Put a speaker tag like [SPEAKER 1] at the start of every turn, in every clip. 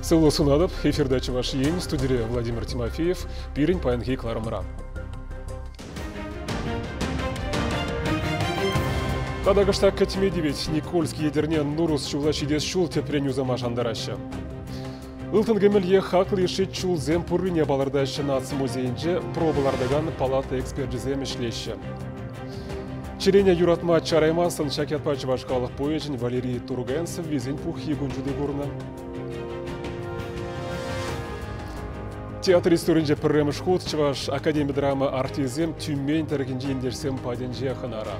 [SPEAKER 1] Сылу сунадып, эфирда чываш ен, студия Владимир Тимофеев, пирень паянхи Кларамра. Тадагашта Катимедевич, Никольский ядерне Нурус чулачидес чул тепреню зама жандараща. Ылтын гемелье хақл ешет чул зем пурыне балардаща нац музейінже пробалардаган палата экспертизем ишлеща. Череня юратма чараймасын шакетпа чывашқалық поэжін Валерий Тургенцев визин пух егунжуды горна. Театр историнже пірреміш ход чываш Академия драма артизем Тюмень тәргінже ендерсем паденже ханара.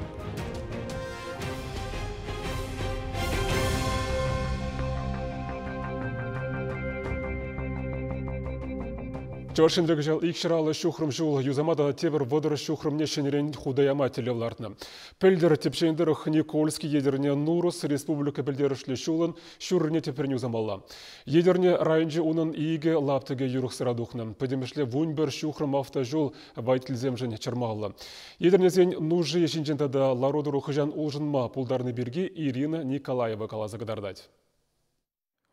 [SPEAKER 1] Чавашындегі жал икширалы шухрым жул юзамада тебір водыры шухрым нешенерен худаяма телевлартны. Пельдер тепшендер Никольский едерне Нурус республика пельдерішлі шулын шүріне теперін юзамалла. Едерне райынжы унын иге лаптыге юрықсыра духны. Пөдемішлі вунбер шухрым автожол вайтілзем жын чармалла. Едернезен нужы ешінжентада лародыру хыжан улжынма пулдарны берге Ирина Николаева калазыгдардать.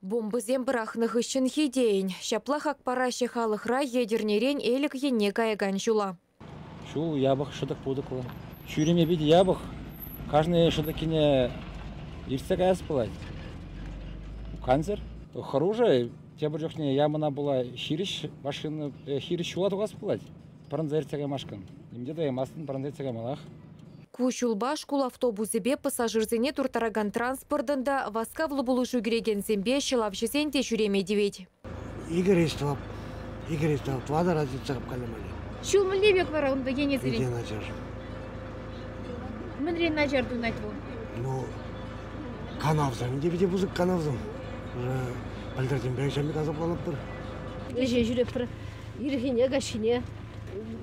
[SPEAKER 2] Бомбызем бірақны ғышын хедейін. Шаплақ ақпарашы халықра едернерен елік ене кайган жула.
[SPEAKER 3] Шул ябық шыдық будықлы. Шүреме бейді ябық. Каждый шыдықіне ирсек әс болады. Канцер. Хоружа, тебір жоқне ямына була шириш машины, шириш шула туғас болады. Паранзерцеге машкан. Имде да ямасын паранзерцеге малақ.
[SPEAKER 2] Кушулбаш кул автобусыбе пассажирзене туртараган транспортында васкавлы болушу кереген зембе шылапшысен те жүреме девет.
[SPEAKER 4] Игорь Истов, твада разница в калимали.
[SPEAKER 5] Шул млебек вара онда ене зелен.
[SPEAKER 4] Где начар?
[SPEAKER 5] Мынрен начар дунать во.
[SPEAKER 4] Ну, канавзам, где бузык канавзам. Пальдертин бәйшәмі казап қалып бір.
[SPEAKER 6] Леже жүріп бір, ерхене, гашине.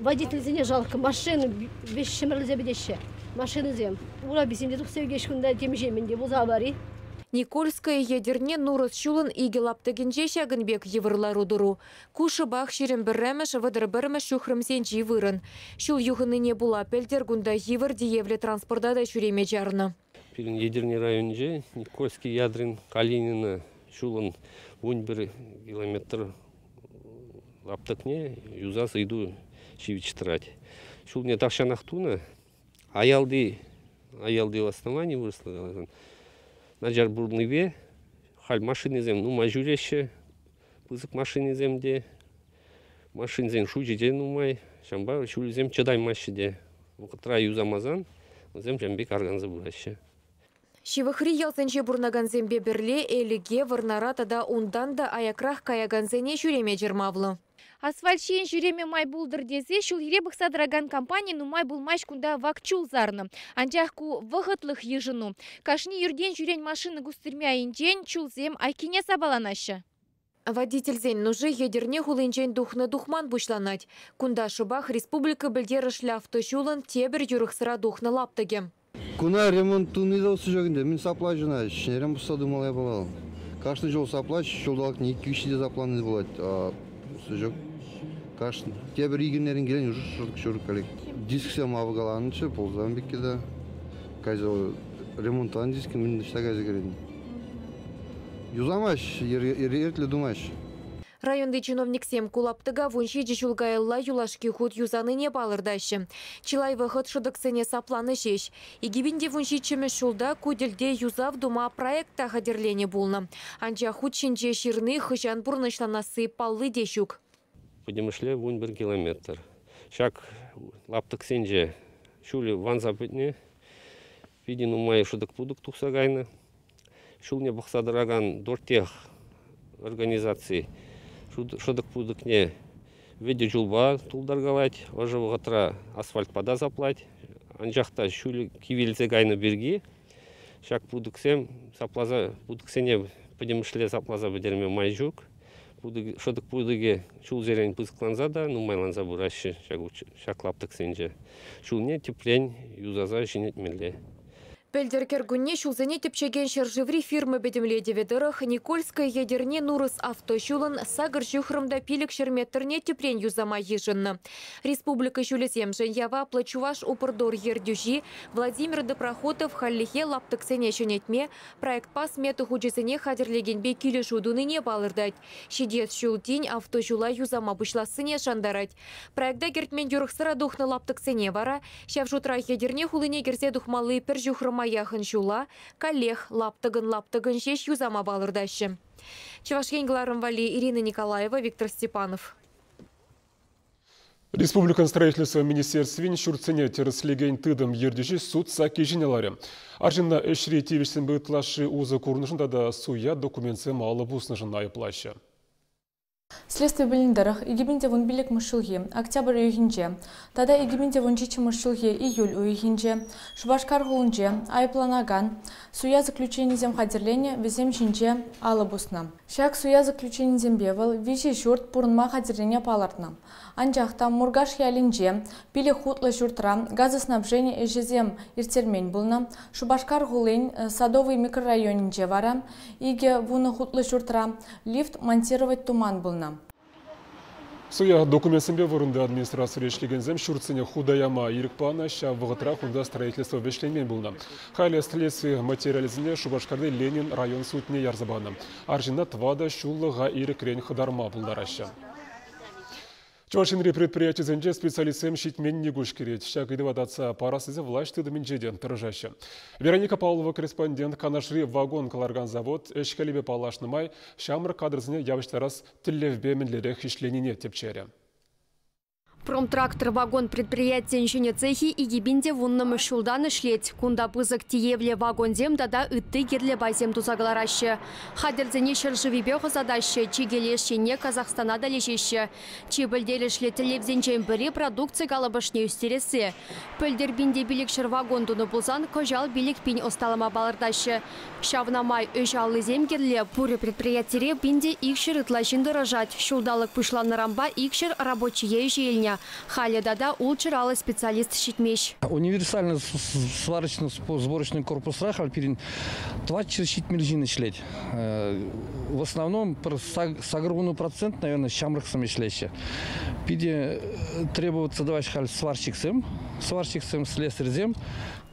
[SPEAKER 6] Водитель зене жалқы машины беш шымырлызе бедеші. Машины зем. Ура бесемде тұқ севгеш күнда темжеменде бұза бари.
[SPEAKER 2] Никольская едерне Нурус шулын иге лаптыгенже шагынбек евырлару дұру. Кушы бақ шерін бірреміш вадыр бірміш шухрымсен живырын. Шул юғыныне була пелдер гунда евыр диевле транспорда жүреме жарны.
[SPEAKER 7] Пирин едерне районже Никольский ядрин Калинина шулын 11 километр лаптыкне юзас иду чивичтрать. Шул не тахшанахтуна, аялды в основании выросло. Наджар бурныве, халь машины зем, ну мажуреше, пызык машины земде, машин зем шуджиде нумай, шамба шул зем чадай машиде. Вокатра юзамазан, зем жамбек арганзы бураше.
[SPEAKER 2] Шивахри ялсенче бурнаган зембе берле элиге варнарата да ундан да аякрах каяганзене жүреме жермавлы.
[SPEAKER 5] Асфальтшен жүреме май булдыр дезе, шул ере бұқса дыраган компания май булмаш күнда вакчул зарны. Анжақку вғытлық ежыну. Кашни юрден жүрен машины густырмя инжен чулзем айкине сабаланашы.
[SPEAKER 2] Водительзен нужы едерне хулынжен духны духман бушланать. Кунда шыбах республика білдерішлі автошулын тебір юрықсыра духны лаптыге.
[SPEAKER 8] Куна ремонтуны да осы жөгінде, мен саплай жына, шнерем бұста думалай болал. Кашны жол саплай, жолдалық не 2-3 запланы болады. Жоқ. Кашны. Тебір игенерін келен жүрік кәлек. Дисксия мавыгаланыншы, ползан бекке да. Кайза ремонтан дискі, мен ішта кайза кередін. Юзамаш, ертілі думаш.
[SPEAKER 2] Районды чиновник сем кулаптыга вунши жешулгайылла юлашки худ юзаныне балырдашы. Чилай вахыт шыдықсыне сапланы жеш. Игибинде вунши чемеш шулда кудельде юзав дума проекта хадерлене булны. Анча худ шинже ширны хыжан бурнышланасы паллы дешук.
[SPEAKER 7] Подемышле вун 1 километр. Шак лаптык сенже шулі ванза бітне. Виден умай шыдық пудық тұқса гайны. Шулне бұқсадыраган дортех организации. Шыдық пудықне веде жулба тулдаргалать, важы вғатра асфальт пада заплать. Анжақта шулі кивелзе гайны берге. Шак пудықсем саплаза, пудықсене подемышле саплаза бідерме май жүк. Шыдық пудыге шул зерен пызықланза да, ну майланза бұрашы шак лаптық сенже. Шулне теплен юзаза жинет мелде.
[SPEAKER 2] Пельдеркер гүнне шулзене тепчеген шержеври фирмы бедемледе ведырых Никольская ядерне Нурыс автошулын сагыр жүхрымда пилік шерметтерне тепрен юзама ежынны. Республика шулесем Женява плачуваш упырдор ердюжи Владимир Допроходов халлихе лаптыксене шөнетме проект пас меты худжесене хадерлегенбе күлі жудуныне балырдать. Шидет шултин автошула юзама бұшласыне шандарать. Проектда гертмен юрықсыра духны лаптыксене вара, шавжутра ядерне хулыне керсе духмалы пір жүхрыма яхын шула, коллег лаптыгын шеш юзама балырдашы. Чевашкенгіларын вали Ирина Николаева, Виктор Степанов.
[SPEAKER 1] Республикан строительства министерствен шурцене терслеген тыдым ердежі суд саки жинеларе. Аржинна эшри тивишсен бытлашы узы курнышында да суя документсем алып уснышын айыплашы.
[SPEAKER 9] Следствие біліндіріх егеменде вон билік мұшылге октябрь үйгінже, тада егеменде вон жечі мұшылге июль үйгінже, Шубашкар ғылынже айыпланаган суя заключенізем қадерлене везем жинже алып усна. Шак суя заключенізем бевыл вежі жұрт бұрынма қадерлене палартна. Анжақта Мургаш ялінже пилі хутлы жұртра газоснабжение ежезем иртермен бұлна, Шубашкар ғылын садовый микрорайонинже вара, иге вуны хутлы жұртра лифт монтировать туман бұлна.
[SPEAKER 1] Суя документсембе вырынды администрация решлегензем шурцене худаяма ирикпана ша вғытра хунда строительство вешленмен бұлна. Хайле следствие материализіне Шубашкарды Ленин район сутіне ярзабаны. Аржина твада шуллыға ирикрен хыдарма бұлдарашы. Чувашинри предприятие зенже специалистем щитмен не гуш керет. Щак иды вадатса парасызе власть тыдымин жеден тыржаща. Вероника Павлова, корреспондент, канашри вагон каларган завод, эшкалебе палашны май, шамыр кадрзіне явыштарас тиллевбе менлерек ишленіне тепчере.
[SPEAKER 10] Промтрактор вагон предприятия инженер цехи и гибинде вуннамы шулдан ишлеть. Кунда пызык тиевле вагонзем дада ытты герле байзем тузагалараще. Хадерзене шыржывибеғы задаще, чигелешене Казахстана далешеще. Чибілдері шлетілевзенчен бірі продукция галабышне үстересі. Пөлдербинде билік шыр вагон дуны бұлзан, кожал билік пин осталыма балырдаще. Шавнамай өжалы земгерле пуры предприятире бинде икшір ытлашын дырыжать. Шулдалық пышланырамба икшір рабочие желня. Халидада улчыралы специалист щитмеш.
[SPEAKER 3] Универсальный сварочный сборочный корпус Рахальпирин 20 щитмель жины шлеть. В основном с огромный процент, наверное, щамрахсами шлеще. Пиде требуется давать халь сварщиксем, слесарзем.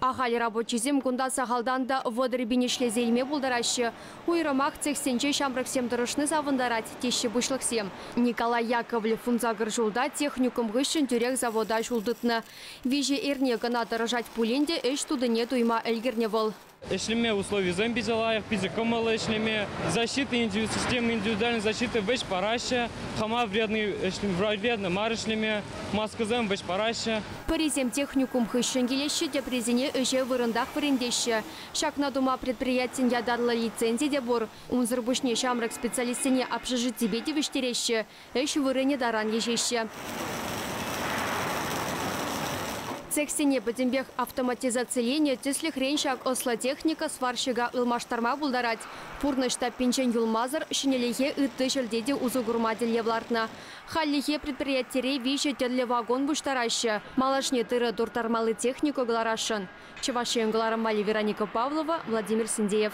[SPEAKER 10] Ахали рабочий зем кунда сахалдан да водоребине шлезельме булдараще. Уйрамах цехсенче шамраксем дырышны завындарать, тещи бушлыксем. Николай Яковлев фунзагыр жулда техникум гышын тюрек завода жулдытны. Виже эрне гана дырыжать пуленде эш тудыне туйма эльгерне бол.
[SPEAKER 11] Эшлеме условий зомбизалаев, пизикомала эшлеме, защиты системы индивидуальной защиты вещь параще, хама вредный марышлеме, маска зем вещь параще.
[SPEAKER 10] Паризем техникум хышын келеші де презене өже вырындақ вырендеші. Шакна дума предприятин ядарлы лицензия де бор. Унзыр бушне шамрак специалистине общежит тебе де вештереші, өш вырыне даран ежеші. Цехсене бәдембек автоматизацияление теслих реншак осла техника сварщига ылмаштарма булдарать. Пурнышта пинчен юлмазар шинелихе ытты жілдеде узугурмадель евлартна. Халлихе предприятире вище терле вагон буштараща. Малашне тыры дуртармалы технику гларашын. Чевашен гларамали Вероника Павлова, Владимир Синдеев.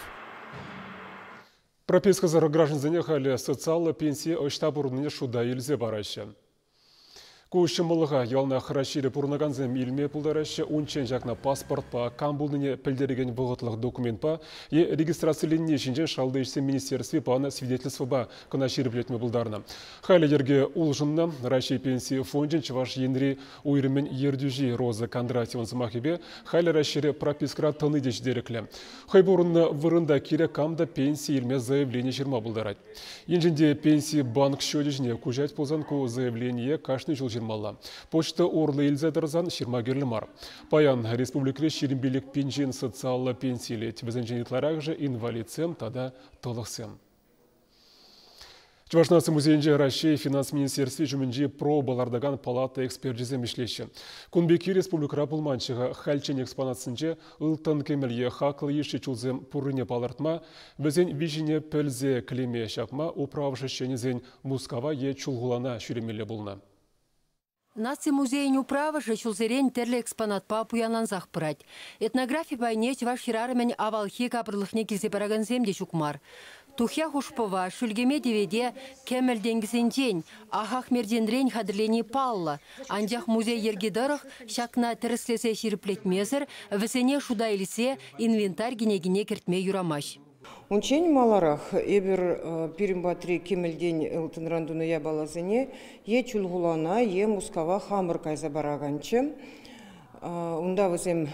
[SPEAKER 1] Прописка за граждан занехали социалы пенсии оштабурные шуда ильзе бараща. Кушымылыға ялна храшире пурнаганзем илме пулдарашы унчен жақна паспорт па, камбулныне пілдереген бұғытлық документ па, е регистрациялинне жинжен шалды ішсе министерстве пана свидетельство ба кына ширіплетме бұлдарына. Хайледерге улжынна Раши пенсии фонден чываш енри уйрымен ердюжи Роза Кондратьеван замахибе хайле рашире пропискра таны деш дереклі. Хайбурынна вырында кире камда пенсии илме заявление жирма бұлдарать. Енжінде пенсии банк шөдежіне кужать позанку заявление кашны жыл мала. Почта орлы илзадырзан ширмагерлі мар. Паян республикре ширинбелік пенжен социалы пенсийлі тібізінженитларак же инвалидсем тада толықсем. Чувашнасы музейінже Рашей финанс министерстве жүмінже пробалардаган палата экспертизем ішлеші. Кунбеки республикра пулманчыға хальчен экспонатсынже ұлтын кемелге хақлы еші чулзем пұрыне палартма, бізен вижіне пөлзе клеме шақма, управшы шенезен мускава е чулғулана шүремелі болна.
[SPEAKER 12] Наци музейн управа же шулзерен терле экспонат па пуянланзах пырать. Этнография байне чваш хирарымен авалхи капырлыхне килзе бараган земде шукмар. Тухя хушпова шульгеме деведе кемел денгізенден, ахах мерденрен хадырлени палла. Анжах музей ергедарах шакна тіріслесе ширіплетмезір, весене шуда илсе инвентарь гене кертме юрамаш.
[SPEAKER 13] Унчень маларах эбер пиримбатри кемелден элтынрандуны ябалазыне е чулгулана, е мускава хамыр кайза бараганчы. Унда візем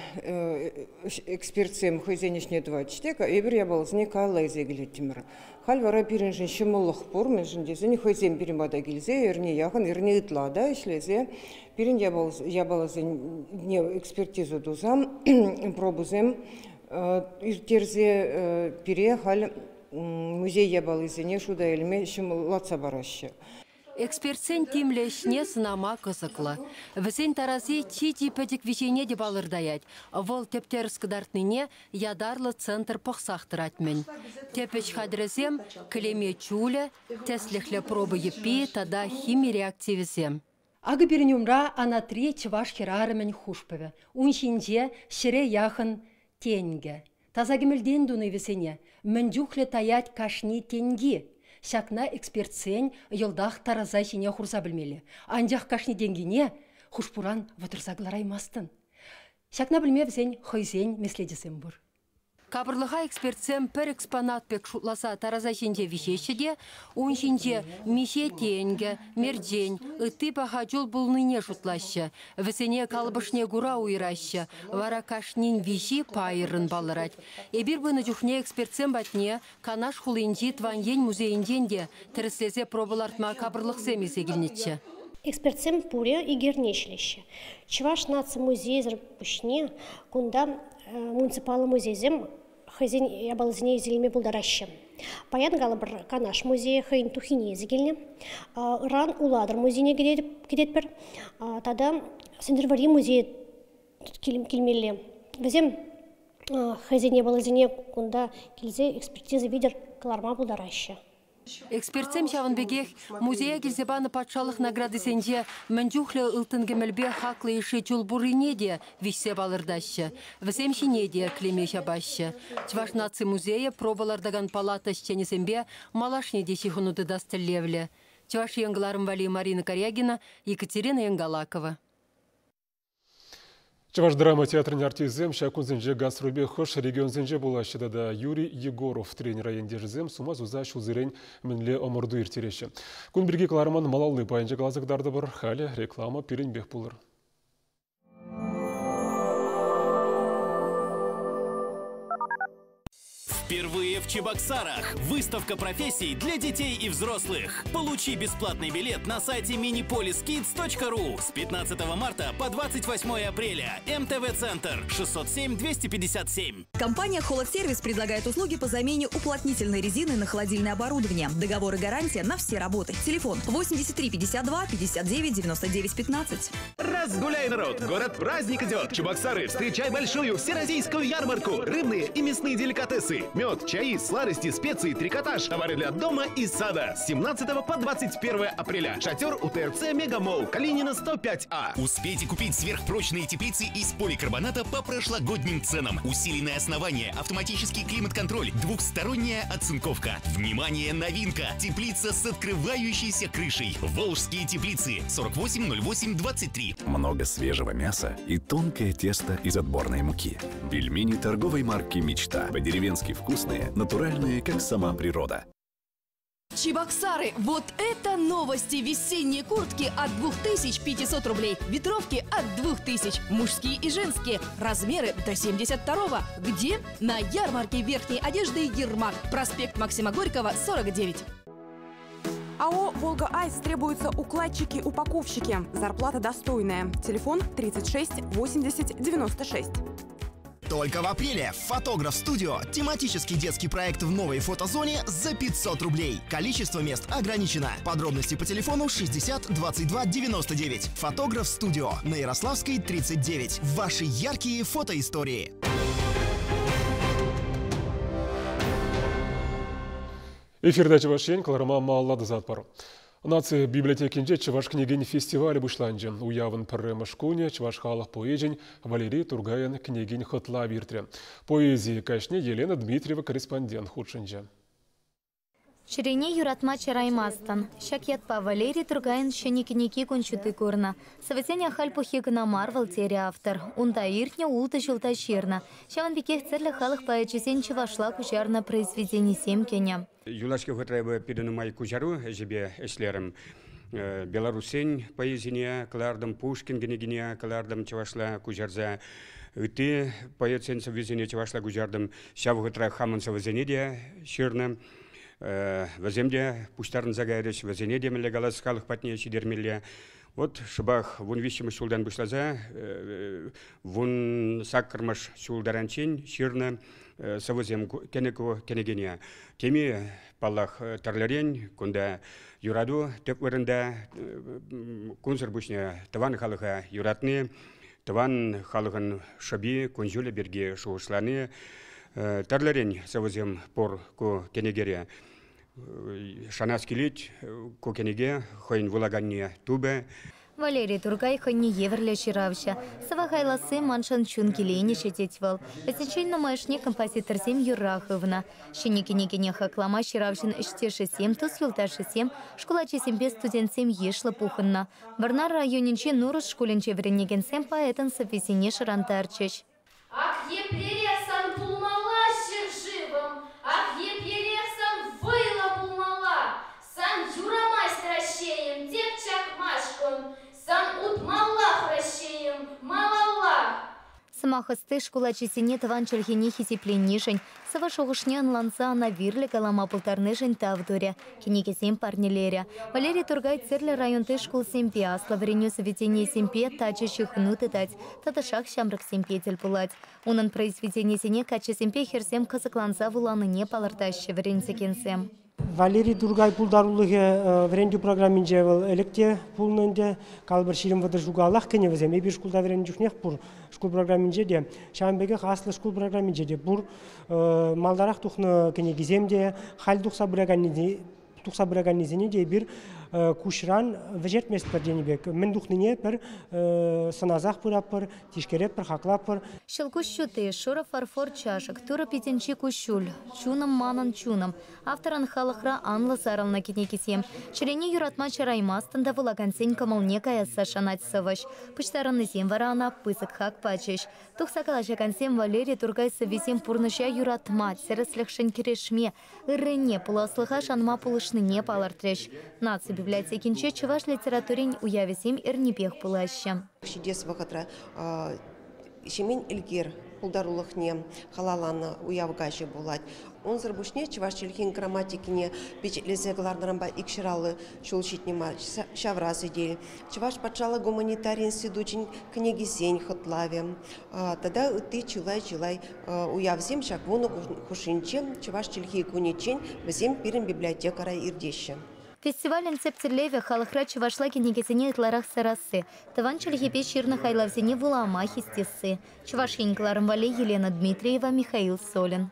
[SPEAKER 13] экспертсем хойзенешне двачтек, эбер ябалазыне кайла изегілеттімір. Хал вара пиринжин шымылық бұр, меншін дезіне хойзем пиримбада келзе, ерне яғын, ерне ытлада, ішлезе, пирин ябалазыне экспертизу дузам, пробузем, иртерзе пире хал музей ябалызыне шуда елме шымылатса барашы.
[SPEAKER 12] Экспертсен тимлешне сынама кызықлы. Візен тарази чити пәдік вешене де балырдаят. Вол тептерскідартныне ядарлы центр пықсақтыратмен. Тепеч хадрезем клеме чулі, тесліхлі пробы епи, тада хими реактивізем.
[SPEAKER 14] Ағы бірінумра анатри чываш херарымен хушпыве. Уншинже шире яхын тенге. Тазагимелден дуны весене. Міндюхлі таят кашни тенги. Шакна экспертсен йылдах тараза жине хурса білмелі. Анжақ кашни денгене хушпуран ватырзаглараймастын. Шакна білме візен хойзен меследесем бұр.
[SPEAKER 12] Кабырлыға экспертсем пір экспонат пек шутласа тараза жинде вишешеде, он жинде мише тенге, мерден, ыты баға жол бұлныне шутлашы, візене калбышне гура уйрашы, вара кашнин виши пайырын балырать. Эбір бұны жүхне экспертсем батне, канаш хулынжи тванген музейінденде тіріслезе пробылартма кабырлық семесе келнетші.
[SPEAKER 6] Экспертсем пуре игернешлеші. Чываш наци музей зірпішне, кунда муниципалы музейзем хызен ябалызыне изелеме булдарашы. Паян галы бір канаш музей хыйын тухине изегеліне. Ран уладыр музейне кедет бір. Тада Сендервари музей келмелі. Бізем хызен ябалызыне кунда келзе экспертиза видер каларма булдарашы.
[SPEAKER 12] Экспертсем шавынбегех музея келзебаны патшалық награды сенже мүндюхлі ұлтынгемелбе хақлы еші чулбурине де вишсе балырдашы. Візем шине де клеме шабашы. Чваш наци музея пробалардаган палата шченесембе малашне де шихунуды дастылевлі. Чваш еңгіларым вали Марина Корягина, Екатерина Янгалакова.
[SPEAKER 1] Чаваш драма театрын артизем шакунзенже гаструбе хош регионзенже булашыда да Юрий Егоров тренер айендежізем сумаз уза шулзырен мінле омырду иртереші. Күн бірге кыларман малалны пайынжы қалазықдарды бір халі реклама перенбек болыр.
[SPEAKER 15] Впервые в Чебоксарах. Выставка профессий для детей и взрослых. Получи бесплатный билет на сайте minipoliskids.ru с 15 марта по 28 апреля. МТВ-центр 607-257.
[SPEAKER 16] Компания «Холодсервис» предлагает услуги по замене уплотнительной резины на холодильное оборудование. Договор и гарантия на все работы. Телефон 83 52 59 99 15.
[SPEAKER 17] Разгуляй, народ! Город-праздник идет! Чебоксары, встречай большую всероссийскую ярмарку! Рыбные и мясные деликатесы. Мед, чаи, сладости, специи, трикотаж, товары для дома и сада. С 17 по 21 апреля. Шатер у ТРЦ Мегамолл, Калинина 105А.
[SPEAKER 15] Успейте купить сверхпрочные теплицы из поликарбоната по прошлогодним ценам. Усиленное основание, автоматический климат-контроль, двухсторонняя оцинковка. Внимание, новинка! Теплица с открывающейся крышей. Волжские теплицы 480823.
[SPEAKER 18] Много свежего мяса и тонкое тесто из отборной муки. Пельмени торговой марки «Мечта». По-деревенски вкусные, натуральные, как сама природа.
[SPEAKER 19] Чебоксары, вот это новости! Весенние куртки от 2500 рублей, ветровки от 2000, мужские и женские, размеры до 72-го. Где? На ярмарке верхней одежды «Ермак», проспект Максима Горького, 49.
[SPEAKER 20] АО «Волга Айс» требуются укладчики-упаковщики. Зарплата достойная. Телефон 36 80 96.
[SPEAKER 21] Только в апреле «Фотограф-студио» – тематический детский проект в новой фотозоне за 500 рублей. Количество мест ограничено. Подробности по телефону 60 22 99. «Фотограф-студио» на Ярославской, 39. Ваши яркие фотоистории.
[SPEAKER 1] Эфирдачы вашен, каларыма маллады зат бар. Нация библиотекинде Чуваш княгинь фестивале бушланже. Уявын пірремішкуне Чуваш халық поэжень Валерий Тургаян княгинь хотла виртре. Поэзии кашне Елена Дмитриева корреспондент худшинже.
[SPEAKER 4] Ширине юратма чараймастан. Шакьятпа Валерий Тургаян щеникиники кончуты курна. Саватяня хальпухик на Марвел тере автор. Унда иртня улта жылта ширна. Шаван бекех церля халық поэчесен Чувашла кучарна произведение семкеня.
[SPEAKER 22] Юлашки хотрэбы пидынымай кучару жебе эшлерім. Белорусень поэзине калардым Пушкин генегине калардым Чувашла кучарза. Үті поэтсен савезине Чувашла кучардым. Шав хотра хамын савезине ширна. Ваземде пуштарын загайрыш, вазенеде меле галас халық патне шидермеле. Вот шыбах вон вещим шулдан бушлаза, вон саккармаш шулдаранчен, ширна савозем кенеко кенегения. Теми паллах тарларен, кунда юраду, тек варында кунсар бушне таван халыха юратны, таван халыхан шаби, кунжуле берге шуышланы, тарларен савозем пор ко кенегерия. Шанас килить ко кенеге, хойн вулаганне тубе.
[SPEAKER 4] Валерий Тургай хонни еверле ширавща. Савахайласы маншан чун килейни шететвал. Осеченно маешне композитор сем Юраховна. Щеникинекине хаклама ширавшин иштеши сем, тус юлташи сем, школачи семпе студент сем ешла пуханна. Барнар районинче нурус школенче вренеген сем поэтан софисине шарантарчеш.
[SPEAKER 23] Ах, еплересан пулмалаще живом, ах, еплересан выла пулмала, сан юрамай стращеем, девчак машком, сан утмаллах ращеем, малаллах.
[SPEAKER 4] Самахасты школачи сине таван черхини хисипленишень, сава шогушнян ланса на вирле калама полторнышень тавдуре, кинеке сем парнелеря. Валерий Тургай церле район ты школ семпе, а славреню соведение семпе тачащих нуты тать, таташах шамрак семпе тельпулать. Унан произведение сине кача семпе херсем казакланса вуланы не палартаще вренцекенсем.
[SPEAKER 24] Валерий Тургай пулдарулыгы вренду программинже электе пулнынде калбыр ширим вады жугалах кене вазем. Эбир шкулда врен жүхнех бур шкул программинже де. Шамбеге аслы шкул программинже де бур малдарах тухны кене гиземде хал тухса браганизине де бир кушран вежет мест перденебек. Мен духныне пер саназах пырапыр, тишкерет пер хаклапыр.
[SPEAKER 4] Шелкуш шуты, шура фарфор чашек, тура питенчи кушуль, чунам манан чунам. Авторан халахра анла сарална кинекисем. Чирене юратма чараймастанда вулагансень камалне каяса шанать саваш. Пуштараны зем варана пысык хак пачеш. Тухсакалаша кансем Валерий Тургай сависем пурныша юратма, сереслехшен кирешме. Иррене пуласлыха шанма пулышны не палартреш. Наци библиотекинче Чуваш литературин уявисем ирнипех пулаща.
[SPEAKER 25] Шидес вахатра шемень илгер пулдарулыхне халаланы уявгажи булать. Он зарбушне Чуваш челхин грамматикине печетлезеглардырамба икширалы шулшитнема шавраз идеи. Чуваш патшалы гуманитарий институчин княгизень хотлаве. Тогда ты чулай уявзем шагвону хушинчем Чуваш челхи куничень взем пирим библиотекара ирдеще.
[SPEAKER 4] Фестиваль инцептерлеве халахра Чувашла кинегезине итларах сарасы. Таван чельхипе ширна хайлавзине вулама хистесы. Чувашинкларым вале Елена Дмитриева, Михаил Солин.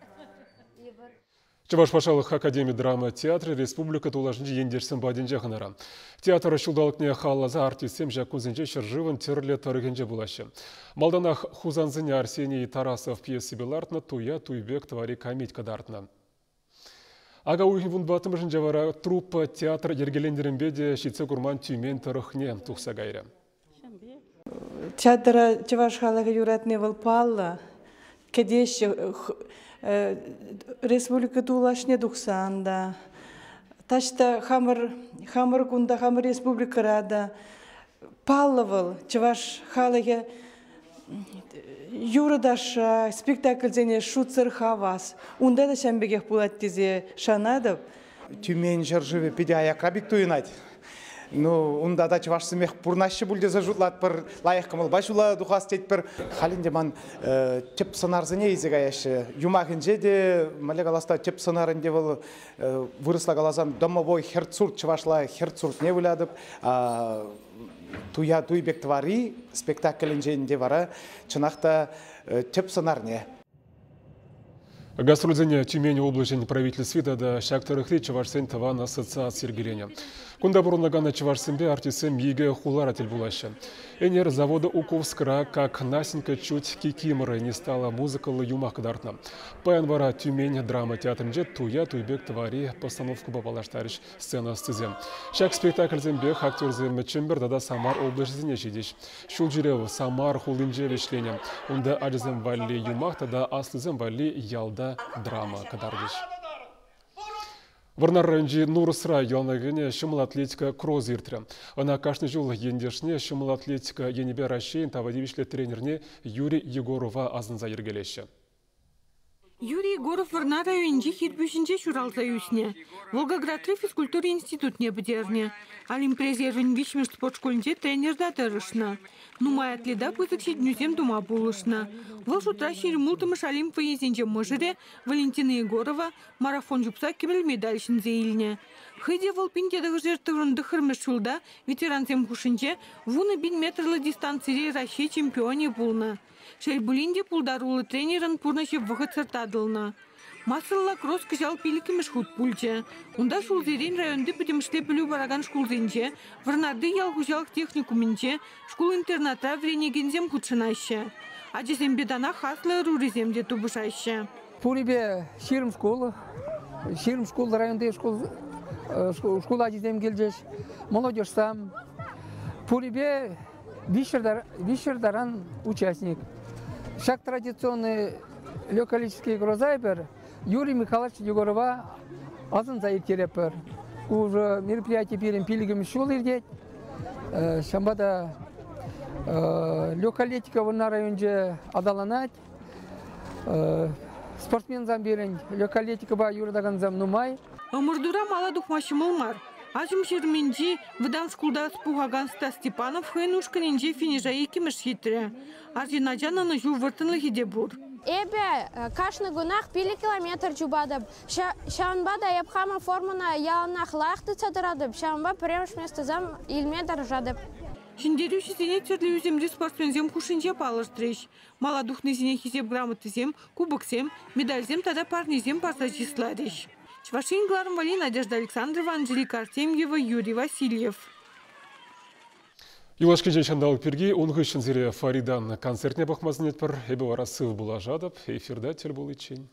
[SPEAKER 1] Чуваш пашалых Академии драмы театра Республика Тулажнji ендерсен бадинже ханара. Театр шулдалыкне халлаза артистем жакузинже шыржывын терле тарыгенже булашы. Малданах хузанзыне Арсений Тарасов пьесы белартна туя туйбек твари камить кадартна. Ага уйхин вун батымышын жавара труппа театр ергелендерінбеде шитсе курман тюмен тарыхне тухса гайры.
[SPEAKER 26] Театра Чуваш халага юратны валпалла, кедеш Республика Тулашне тухсанда. Ташта хамыр кунда хамыр республика рада. Паллавал Чуваш халага юрадаша спектакль зене шуцер хавас. Унда да шамбегех булат тезе шанадов.
[SPEAKER 27] Тюмень жыржыве пиде аякрабик туйнать. Ну, унда да Чуваш смех пурнаще бульде зажутлат пыр лайық кымыл башула духас тет пыр халинде ман теп санарзыне изегаяшы. Юмахынже де малегаласта теп санарынде был вырысла галазан домовой херцурт Чувашла херцурт не вылядып. Туя туйбек твари спектакль инженде вара чынақта теп санарне.
[SPEAKER 1] Гастрользене Тюмень облачень правительствида да шактарыхли Чавашсен таван ассоциация сергелене. Кунда бурунлагана Чавашсенбе артисем еге хуларатель булаще. Энер завода Уковскра, как Насенька чуть кикиморы не стала музыкалы юмах кадартна. Паянвара Тюмень драма театрынже туя туйбек твари постановку бабалаштариш сцена сцезем. Шак спектакль зембех актерзем Чембер дада Самар облачзене жидиш. Шулжирев Самар хулинже вешлене. Унда аджзем валли юмах тада аслызем валли ялда драма кадардиш. Варнар районжи Нурысра ялнагыне шымыл атлетика кроз иртірі. Ана кашны жыл ендешне шымыл атлетика енебе Рашейн тавадивишле тренерне Юрий Егорова азынза ергелеші.
[SPEAKER 2] Юрий Егоров Варнар районжи хитбюшінже шуралза юсне. Волгоградты физкультура институтне бідерне. Олимпрезервен вишмеш спортшколінде тренерда дырышна. Нумай атледа пызыкшет нюзем дума булышна. Вол шутра шеремултымыш Олимпа езенже мыжыре Валентина Егорова марафон жупса кемел медальшін зейліне. Хыде волпинтедығы жертығын дықырмыш шулда ветеранзем хушынже вуны 1 метрлы дистанцире Россия чемпионе булна. Шельбулинде пулдарулы тренерын пурнаще вғыт сыртадылна. Масылла кросс кыжал пилікіміш худ пульче. Унда шулзерен районды пөтемішле білу бараган шкулзенче, Варнарды ялгужалық техникумінче, шкул-интерната вренегензем худшынаще. Аджесем бедана хаслы руреземде тубышаще.
[SPEAKER 3] Пурибе ширм школ районды школ аджесем келжеш, молодежь сам. Пурибе вишердаран участник. Шаг традиционный лёкалический грозайбер Юрий Михайлович Егорова азын заиртерепер. Уже мероприятие берем пилигами шул ирдеть. Шамбада лёкалетика на районже адаланать. Спортсмен замберен лёкалетика ба юрдаган зам нумай.
[SPEAKER 2] Амурдура мала духмашымылмар. Ажым шерменджи выдан шкулда спугаган Степанов хэнушканенже финижа екимеш хитре. Аржинаджана на жу выртынлы хидебур.
[SPEAKER 5] Эбе кашны гунах пили километр чубадып. Шанбада япхама формуна ялнах лахты цадырадып. Шанба премш местазам илметр жадып.
[SPEAKER 2] Шиндерюші зене терлі үземді спортсмензем кушынже палыштырыш. Маладухны зене хизеп грамотызем, кубоксем, медальзем тада парнезем пассажистларыш. Чвашин Гларм Вали, Надежда Александрова, Анжелика Артемьева, Юрий Васильев.
[SPEAKER 1] Юлашки жешандалық перги, оңғы үшін зере Фаридан концертне бақмазын етпір, әбі варасы бұла жадып, эфирда тел бұл için.